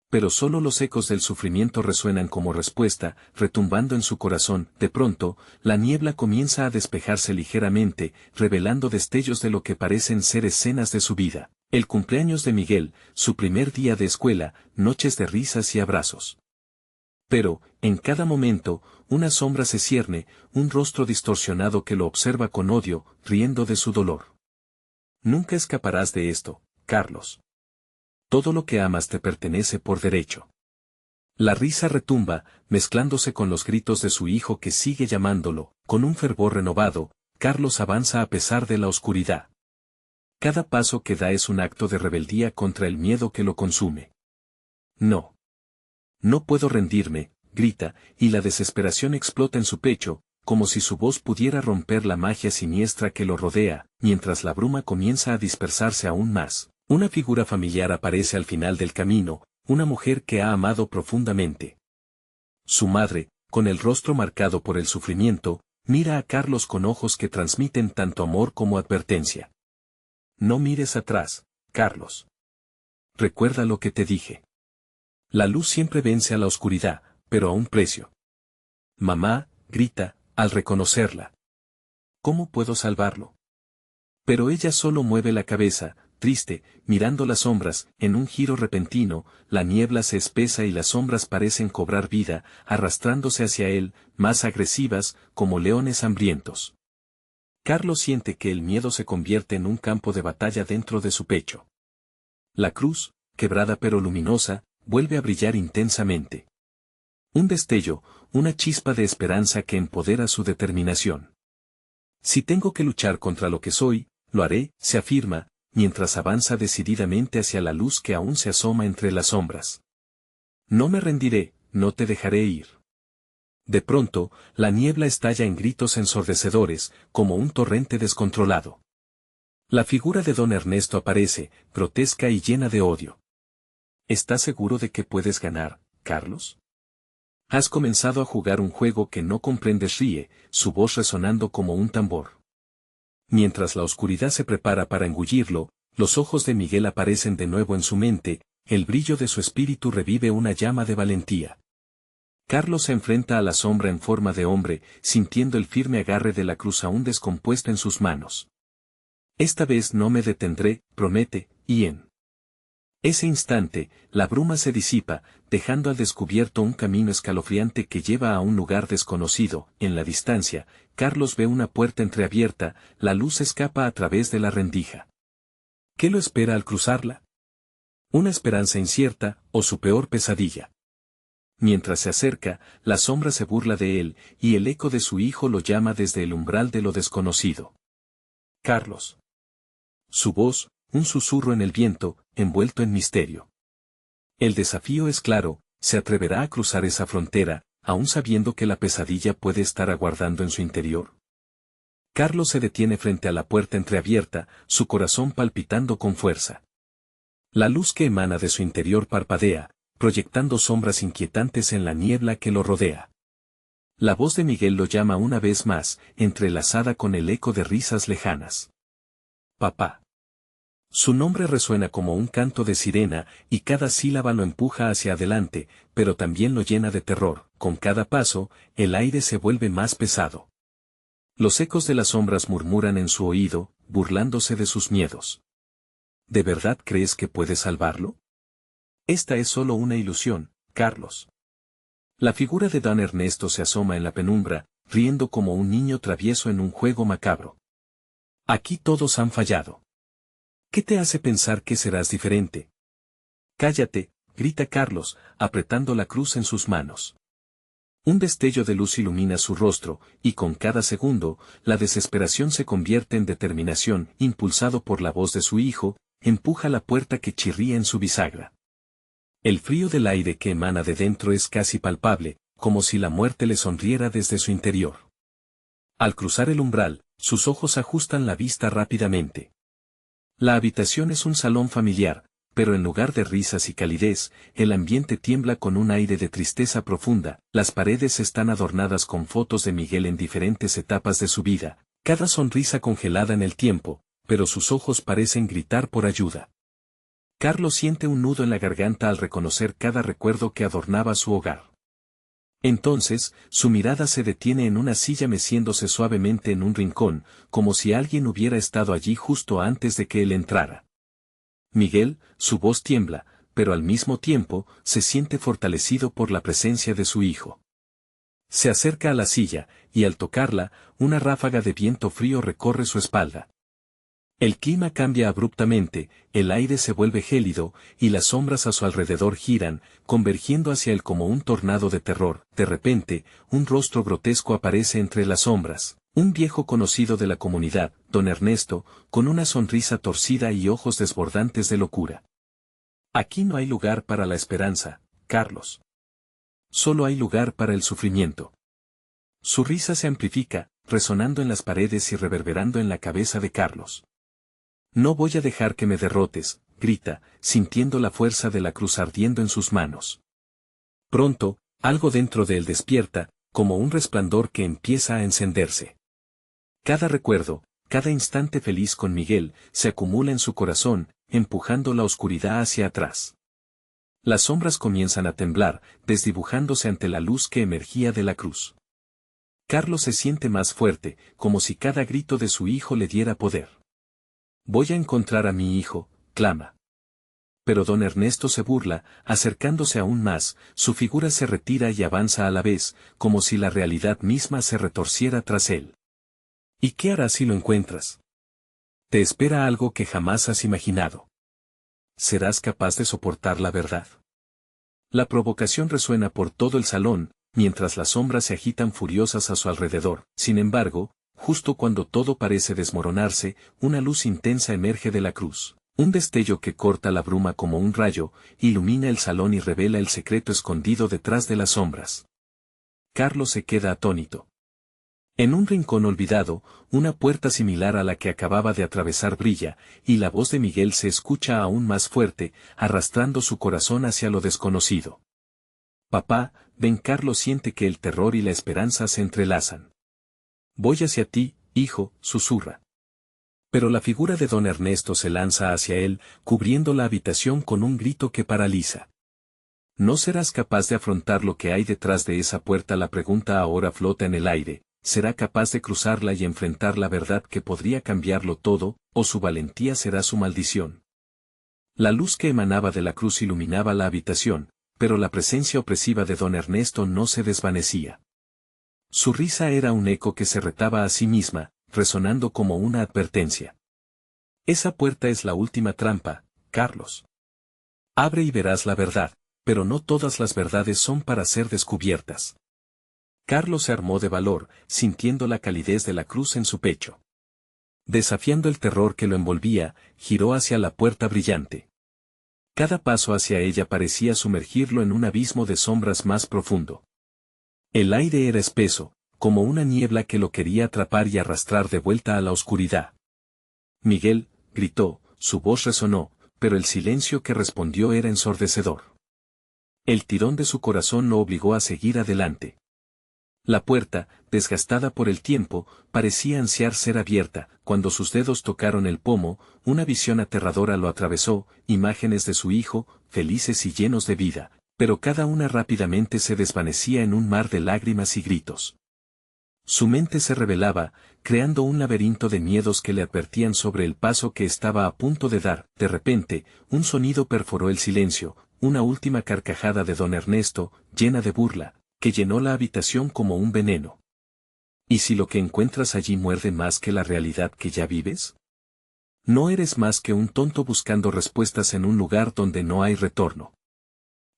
Pero solo los ecos del sufrimiento resuenan como respuesta, retumbando en su corazón. De pronto, la niebla comienza a despejarse ligeramente, revelando destellos de lo que parecen ser escenas de su vida. El cumpleaños de Miguel, su primer día de escuela, noches de risas y abrazos. Pero, en cada momento, una sombra se cierne, un rostro distorsionado que lo observa con odio, riendo de su dolor. Nunca escaparás de esto, Carlos. Todo lo que amas te pertenece por derecho. La risa retumba, mezclándose con los gritos de su hijo que sigue llamándolo. Con un fervor renovado, Carlos avanza a pesar de la oscuridad. Cada paso que da es un acto de rebeldía contra el miedo que lo consume. No. No puedo rendirme, grita, y la desesperación explota en su pecho, como si su voz pudiera romper la magia siniestra que lo rodea, mientras la bruma comienza a dispersarse aún más. Una figura familiar aparece al final del camino, una mujer que ha amado profundamente. Su madre, con el rostro marcado por el sufrimiento, mira a Carlos con ojos que transmiten tanto amor como advertencia. No mires atrás, Carlos. Recuerda lo que te dije. La luz siempre vence a la oscuridad, pero a un precio. Mamá, grita, al reconocerla. ¿Cómo puedo salvarlo? Pero ella solo mueve la cabeza, triste, mirando las sombras. En un giro repentino, la niebla se espesa y las sombras parecen cobrar vida, arrastrándose hacia él, más agresivas, como leones hambrientos. Carlos siente que el miedo se convierte en un campo de batalla dentro de su pecho. La cruz, quebrada pero luminosa, vuelve a brillar intensamente. Un destello, una chispa de esperanza que empodera su determinación. Si tengo que luchar contra lo que soy, lo haré, se afirma, mientras avanza decididamente hacia la luz que aún se asoma entre las sombras. No me rendiré, no te dejaré ir. De pronto, la niebla estalla en gritos ensordecedores, como un torrente descontrolado. La figura de don Ernesto aparece, grotesca y llena de odio. ¿Estás seguro de que puedes ganar, Carlos? Has comenzado a jugar un juego que no comprendes, ríe, su voz resonando como un tambor. Mientras la oscuridad se prepara para engullirlo, los ojos de Miguel aparecen de nuevo en su mente, el brillo de su espíritu revive una llama de valentía. Carlos se enfrenta a la sombra en forma de hombre, sintiendo el firme agarre de la cruz aún descompuesta en sus manos. Esta vez no me detendré, promete, Ian. Ese instante, la bruma se disipa, dejando al descubierto un camino escalofriante que lleva a un lugar desconocido. En la distancia, Carlos ve una puerta entreabierta, la luz escapa a través de la rendija. ¿Qué lo espera al cruzarla? Una esperanza incierta, o su peor pesadilla. Mientras se acerca, la sombra se burla de él, y el eco de su hijo lo llama desde el umbral de lo desconocido. Carlos. Su voz, un susurro en el viento, envuelto en misterio. El desafío es claro, se atreverá a cruzar esa frontera, aún sabiendo que la pesadilla puede estar aguardando en su interior. Carlos se detiene frente a la puerta entreabierta, su corazón palpitando con fuerza. La luz que emana de su interior parpadea, proyectando sombras inquietantes en la niebla que lo rodea. La voz de Miguel lo llama una vez más, entrelazada con el eco de risas lejanas. Papá. Su nombre resuena como un canto de sirena, y cada sílaba lo empuja hacia adelante, pero también lo llena de terror. Con cada paso, el aire se vuelve más pesado. Los ecos de las sombras murmuran en su oído, burlándose de sus miedos. ¿De verdad crees que puedes salvarlo? Esta es solo una ilusión, Carlos. La figura de don Ernesto se asoma en la penumbra, riendo como un niño travieso en un juego macabro. Aquí todos han fallado. ¿Qué te hace pensar que serás diferente? Cállate, grita Carlos, apretando la cruz en sus manos. Un destello de luz ilumina su rostro, y con cada segundo, la desesperación se convierte en determinación. Impulsado por la voz de su hijo, empuja la puerta que chirría en su bisagra. El frío del aire que emana de dentro es casi palpable, como si la muerte le sonriera desde su interior. Al cruzar el umbral, sus ojos ajustan la vista rápidamente. La habitación es un salón familiar, pero en lugar de risas y calidez, el ambiente tiembla con un aire de tristeza profunda. Las paredes están adornadas con fotos de Miguel en diferentes etapas de su vida, cada sonrisa congelada en el tiempo, pero sus ojos parecen gritar por ayuda. Carlos siente un nudo en la garganta al reconocer cada recuerdo que adornaba su hogar. Entonces, su mirada se detiene en una silla meciéndose suavemente en un rincón, como si alguien hubiera estado allí justo antes de que él entrara. Miguel, su voz tiembla, pero al mismo tiempo, se siente fortalecido por la presencia de su hijo. Se acerca a la silla, y al tocarla, una ráfaga de viento frío recorre su espalda. El clima cambia abruptamente, el aire se vuelve gélido, y las sombras a su alrededor giran, convergiendo hacia él como un tornado de terror. De repente, un rostro grotesco aparece entre las sombras, un viejo conocido de la comunidad, don Ernesto, con una sonrisa torcida y ojos desbordantes de locura. Aquí no hay lugar para la esperanza, Carlos. Solo hay lugar para el sufrimiento. Su risa se amplifica, resonando en las paredes y reverberando en la cabeza de Carlos. No voy a dejar que me derrotes, grita, sintiendo la fuerza de la cruz ardiendo en sus manos. Pronto, algo dentro de él despierta, como un resplandor que empieza a encenderse. Cada recuerdo, cada instante feliz con Miguel, se acumula en su corazón, empujando la oscuridad hacia atrás. Las sombras comienzan a temblar, desdibujándose ante la luz que emergía de la cruz. Carlos se siente más fuerte, como si cada grito de su hijo le diera poder. Voy a encontrar a mi hijo, clama. Pero don Ernesto se burla, acercándose aún más, su figura se retira y avanza a la vez, como si la realidad misma se retorciera tras él. ¿Y qué harás si lo encuentras? Te espera algo que jamás has imaginado. ¿Serás capaz de soportar la verdad? La provocación resuena por todo el salón, mientras las sombras se agitan furiosas a su alrededor. Sin embargo, justo cuando todo parece desmoronarse, una luz intensa emerge de la cruz. Un destello que corta la bruma como un rayo, ilumina el salón y revela el secreto escondido detrás de las sombras. Carlos se queda atónito. En un rincón olvidado, una puerta similar a la que acababa de atravesar brilla, y la voz de Miguel se escucha aún más fuerte, arrastrando su corazón hacia lo desconocido. Papá, ven. Carlos siente que el terror y la esperanza se entrelazan. Voy hacia ti, hijo, susurra. Pero la figura de don Ernesto se lanza hacia él, cubriendo la habitación con un grito que paraliza. ¿No serás capaz de afrontar lo que hay detrás de esa puerta? La pregunta ahora flota en el aire. ¿Será capaz de cruzarla y enfrentar la verdad que podría cambiarlo todo, o su valentía será su maldición? La luz que emanaba de la cruz iluminaba la habitación, pero la presencia opresiva de don Ernesto no se desvanecía. Su risa era un eco que se retaba a sí misma, resonando como una advertencia. Esa puerta es la última trampa, Carlos. Abre y verás la verdad, pero no todas las verdades son para ser descubiertas. Carlos se armó de valor, sintiendo la calidez de la cruz en su pecho. Desafiando el terror que lo envolvía, giró hacia la puerta brillante. Cada paso hacia ella parecía sumergirlo en un abismo de sombras más profundo. El aire era espeso, como una niebla que lo quería atrapar y arrastrar de vuelta a la oscuridad. Miguel, gritó, su voz resonó, pero el silencio que respondió era ensordecedor. El tirón de su corazón lo obligó a seguir adelante. La puerta, desgastada por el tiempo, parecía ansiar ser abierta. Cuando sus dedos tocaron el pomo, una visión aterradora lo atravesó, imágenes de su hijo, felices y llenos de vida, pero cada una rápidamente se desvanecía en un mar de lágrimas y gritos. Su mente se rebelaba, creando un laberinto de miedos que le advertían sobre el paso que estaba a punto de dar. De repente, un sonido perforó el silencio, una última carcajada de don Ernesto, llena de burla, que llenó la habitación como un veneno. ¿Y si lo que encuentras allí muerde más que la realidad que ya vives? No eres más que un tonto buscando respuestas en un lugar donde no hay retorno.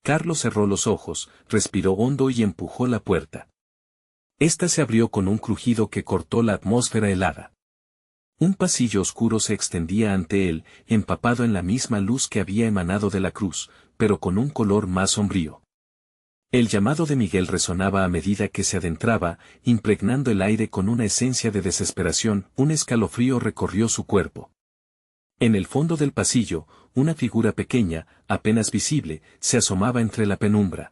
Carlos cerró los ojos, respiró hondo y empujó la puerta. Esta se abrió con un crujido que cortó la atmósfera helada. Un pasillo oscuro se extendía ante él, empapado en la misma luz que había emanado de la cruz, pero con un color más sombrío. El llamado de Miguel resonaba a medida que se adentraba, impregnando el aire con una esencia de desesperación. Un escalofrío recorrió su cuerpo. En el fondo del pasillo, una figura pequeña, apenas visible, se asomaba entre la penumbra.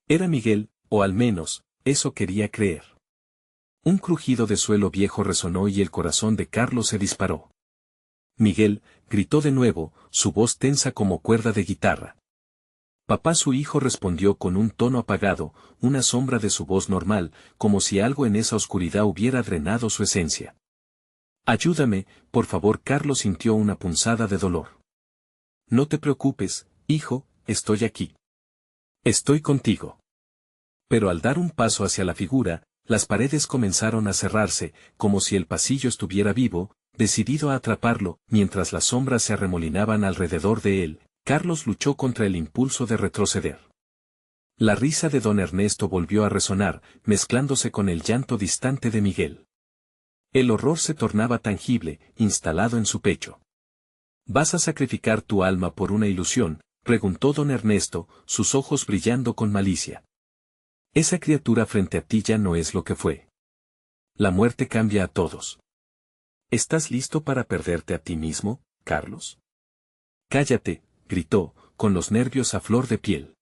Era Miguel, o al menos, eso quería creer. Un crujido de suelo viejo resonó y el corazón de Carlos se disparó. Miguel, gritó de nuevo, su voz tensa como cuerda de guitarra. Papá, su hijo respondió con un tono apagado, una sombra de su voz normal, como si algo en esa oscuridad hubiera drenado su esencia. Ayúdame, por favor. Carlos sintió una punzada de dolor. No te preocupes, hijo, estoy aquí. Estoy contigo. Pero al dar un paso hacia la figura, las paredes comenzaron a cerrarse, como si el pasillo estuviera vivo, decidido a atraparlo. Mientras las sombras se arremolinaban alrededor de él, Carlos luchó contra el impulso de retroceder. La risa de don Ernesto volvió a resonar, mezclándose con el llanto distante de Miguel. El horror se tornaba tangible, instalado en su pecho. ¿Vas a sacrificar tu alma por una ilusión?, preguntó don Ernesto, sus ojos brillando con malicia. Esa criatura frente a ti ya no es lo que fue. La muerte cambia a todos. ¿Estás listo para perderte a ti mismo, Carlos? Cállate, gritó, con los nervios a flor de piel.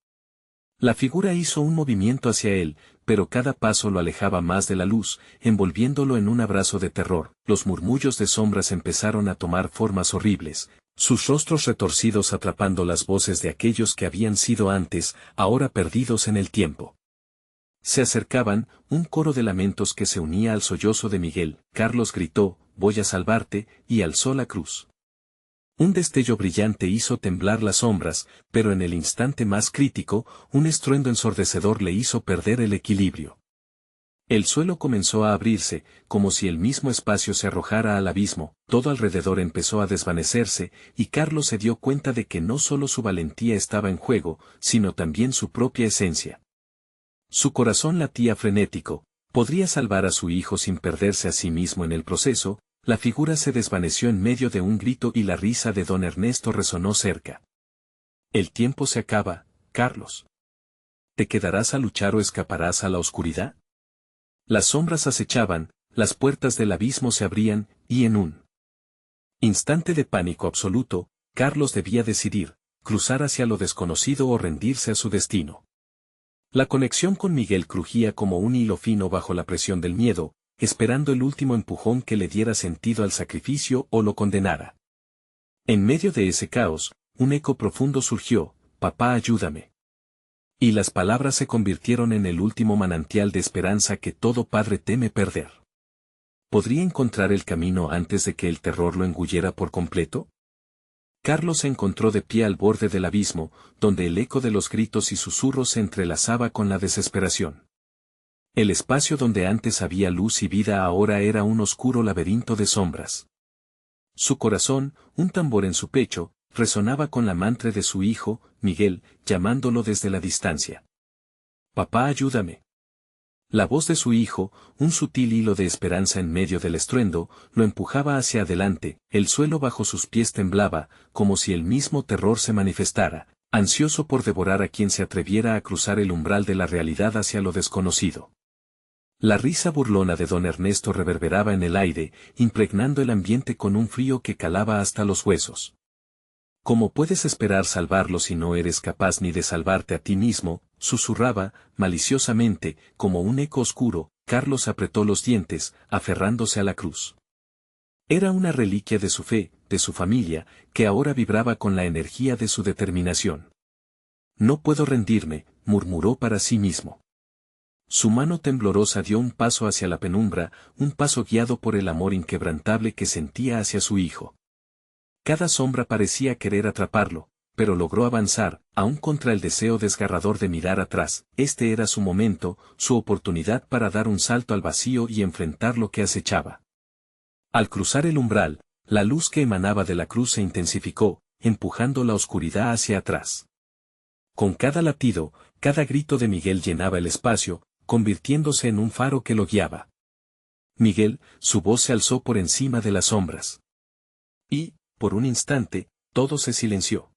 La figura hizo un movimiento hacia él, pero cada paso lo alejaba más de la luz, envolviéndolo en un abrazo de terror. Los murmullos de sombras empezaron a tomar formas horribles, sus rostros retorcidos atrapando las voces de aquellos que habían sido antes, ahora perdidos en el tiempo. Se acercaban, un coro de lamentos que se unía al sollozo de Miguel. Carlos gritó, voy a salvarte, y alzó la cruz. Un destello brillante hizo temblar las sombras, pero en el instante más crítico, un estruendo ensordecedor le hizo perder el equilibrio. El suelo comenzó a abrirse, como si el mismo espacio se arrojara al abismo. Todo alrededor empezó a desvanecerse, y Carlos se dio cuenta de que no solo su valentía estaba en juego, sino también su propia esencia. Su corazón latía frenético, podría salvar a su hijo sin perderse a sí mismo en el proceso. La figura se desvaneció en medio de un grito y la risa de don Ernesto resonó cerca. El tiempo se acaba, Carlos. ¿Te quedarás a luchar o escaparás a la oscuridad? Las sombras acechaban, las puertas del abismo se abrían, y en un instante de pánico absoluto, Carlos debía decidir, cruzar hacia lo desconocido o rendirse a su destino. La conexión con Miguel crujía como un hilo fino bajo la presión del miedo, esperando el último empujón que le diera sentido al sacrificio o lo condenara. En medio de ese caos, un eco profundo surgió, papá, ayúdame. Y las palabras se convirtieron en el último manantial de esperanza que todo padre teme perder. ¿Podría encontrar el camino antes de que el terror lo engullera por completo? Carlos se encontró de pie al borde del abismo, donde el eco de los gritos y susurros se entrelazaba con la desesperación. El espacio donde antes había luz y vida ahora era un oscuro laberinto de sombras. Su corazón, un tambor en su pecho, resonaba con la mantra de su hijo, Miguel, llamándolo desde la distancia. «Papá, ayúdame». La voz de su hijo, un sutil hilo de esperanza en medio del estruendo, lo empujaba hacia adelante, el suelo bajo sus pies temblaba, como si el mismo terror se manifestara, ansioso por devorar a quien se atreviera a cruzar el umbral de la realidad hacia lo desconocido. La risa burlona de don Ernesto reverberaba en el aire, impregnando el ambiente con un frío que calaba hasta los huesos. «¿Cómo puedes esperar salvarlo si no eres capaz ni de salvarte a ti mismo?», susurraba, maliciosamente, como un eco oscuro. Carlos apretó los dientes, aferrándose a la cruz. Era una reliquia de su fe, de su familia, que ahora vibraba con la energía de su determinación. «No puedo rendirme», murmuró para sí mismo. Su mano temblorosa dio un paso hacia la penumbra, un paso guiado por el amor inquebrantable que sentía hacia su hijo. Cada sombra parecía querer atraparlo, pero logró avanzar, aún contra el deseo desgarrador de mirar atrás. Este era su momento, su oportunidad para dar un salto al vacío y enfrentar lo que acechaba. Al cruzar el umbral, la luz que emanaba de la cruz se intensificó, empujando la oscuridad hacia atrás. Con cada latido, cada grito de Miguel llenaba el espacio, convirtiéndose en un faro que lo guiaba. Miguel, su voz se alzó por encima de las sombras. Y, por un instante, todo se silenció.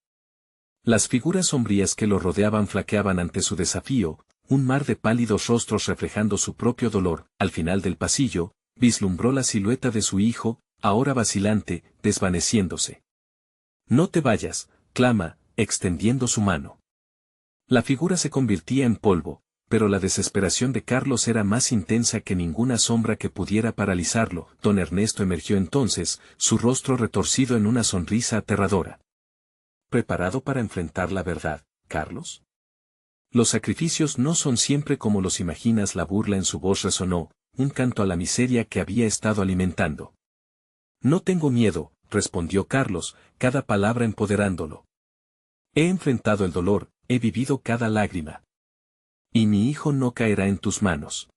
Las figuras sombrías que lo rodeaban flaqueaban ante su desafío, un mar de pálidos rostros reflejando su propio dolor. Al final del pasillo, vislumbró la silueta de su hijo, ahora vacilante, desvaneciéndose. «No te vayas», clama, extendiendo su mano. La figura se convertía en polvo, pero la desesperación de Carlos era más intensa que ninguna sombra que pudiera paralizarlo. Don Ernesto emergió entonces, su rostro retorcido en una sonrisa aterradora. «¿Preparado para enfrentar la verdad, Carlos? Los sacrificios no son siempre como los imaginas». La burla en su voz resonó, un canto a la miseria que había estado alimentando. «No tengo miedo», respondió Carlos, cada palabra empoderándolo. «He enfrentado el dolor, he vivido cada lágrima. Y mi hijo no caerá en tus manos».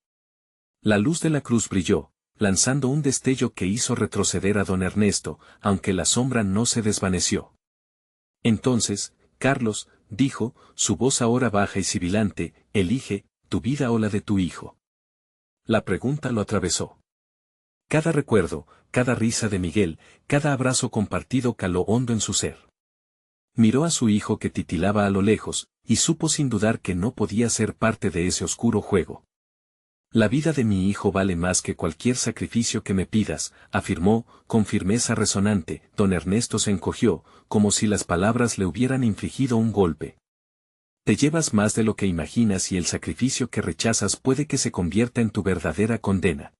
La luz de la cruz brilló, lanzando un destello que hizo retroceder a don Ernesto, aunque la sombra no se desvaneció. «Entonces, Carlos», dijo, su voz ahora baja y sibilante, «elige, tu vida o la de tu hijo». La pregunta lo atravesó. Cada recuerdo, cada risa de Miguel, cada abrazo compartido caló hondo en su ser. Miró a su hijo que titilaba a lo lejos, y supo sin dudar que no podía ser parte de ese oscuro juego. «La vida de mi hijo vale más que cualquier sacrificio que me pidas», afirmó, con firmeza resonante. Don Ernesto se encogió, como si las palabras le hubieran infligido un golpe. «Te llevas más de lo que imaginas y el sacrificio que rechazas puede que se convierta en tu verdadera condena».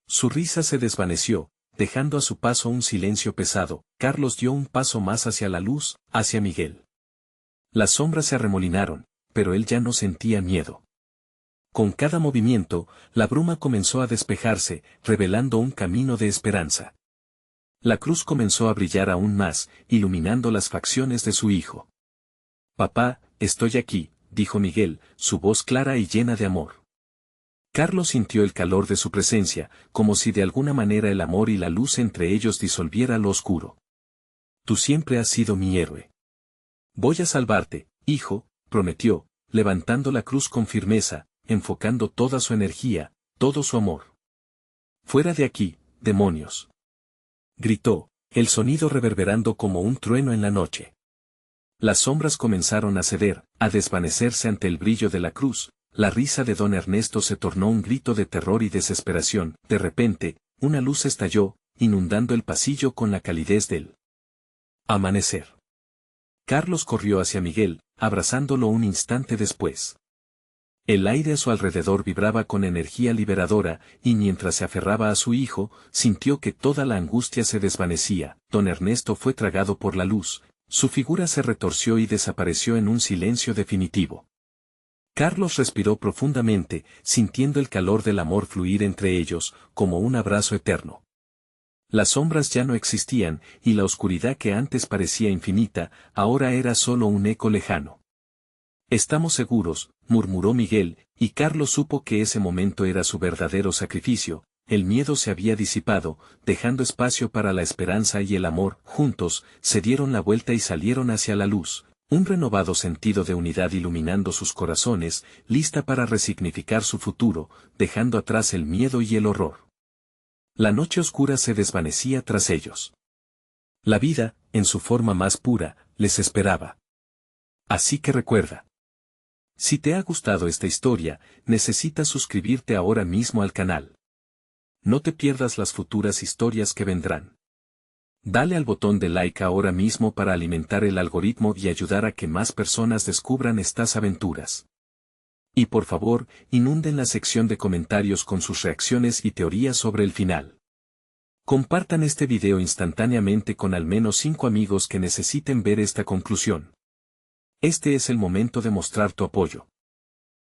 Su risa se desvaneció, dejando a su paso un silencio pesado. Carlos dio un paso más hacia la luz, hacia Miguel. Las sombras se arremolinaron, pero él ya no sentía miedo. Con cada movimiento, la bruma comenzó a despejarse, revelando un camino de esperanza. La cruz comenzó a brillar aún más, iluminando las facciones de su hijo. «Papá, estoy aquí», dijo Miguel, su voz clara y llena de amor. Carlos sintió el calor de su presencia, como si de alguna manera el amor y la luz entre ellos disolviera lo oscuro. «Tú siempre has sido mi héroe. Voy a salvarte, hijo», prometió, levantando la cruz con firmeza, enfocando toda su energía, todo su amor. «Fuera de aquí, demonios», gritó, el sonido reverberando como un trueno en la noche. Las sombras comenzaron a ceder, a desvanecerse ante el brillo de la cruz. La risa de don Ernesto se tornó un grito de terror y desesperación. De repente, una luz estalló, inundando el pasillo con la calidez del amanecer. Carlos corrió hacia Miguel, abrazándolo un instante después. El aire a su alrededor vibraba con energía liberadora, y mientras se aferraba a su hijo, sintió que toda la angustia se desvanecía. Don Ernesto fue tragado por la luz, su figura se retorció y desapareció en un silencio definitivo. Carlos respiró profundamente, sintiendo el calor del amor fluir entre ellos, como un abrazo eterno. Las sombras ya no existían, y la oscuridad que antes parecía infinita, ahora era solo un eco lejano. Estamos seguros, murmuró Miguel, y Carlos supo que ese momento era su verdadero sacrificio. El miedo se había disipado, dejando espacio para la esperanza y el amor. Juntos, se dieron la vuelta y salieron hacia la luz, un renovado sentido de unidad iluminando sus corazones, lista para resignificar su futuro, dejando atrás el miedo y el horror. La noche oscura se desvanecía tras ellos. La vida, en su forma más pura, les esperaba. Así que recuerda. Si te ha gustado esta historia, necesitas suscribirte ahora mismo al canal. No te pierdas las futuras historias que vendrán. Dale al botón de like ahora mismo para alimentar el algoritmo y ayudar a que más personas descubran estas aventuras. Y por favor, inunden la sección de comentarios con sus reacciones y teorías sobre el final. Compartan este video instantáneamente con al menos 5 amigos que necesiten ver esta conclusión. Este es el momento de mostrar tu apoyo.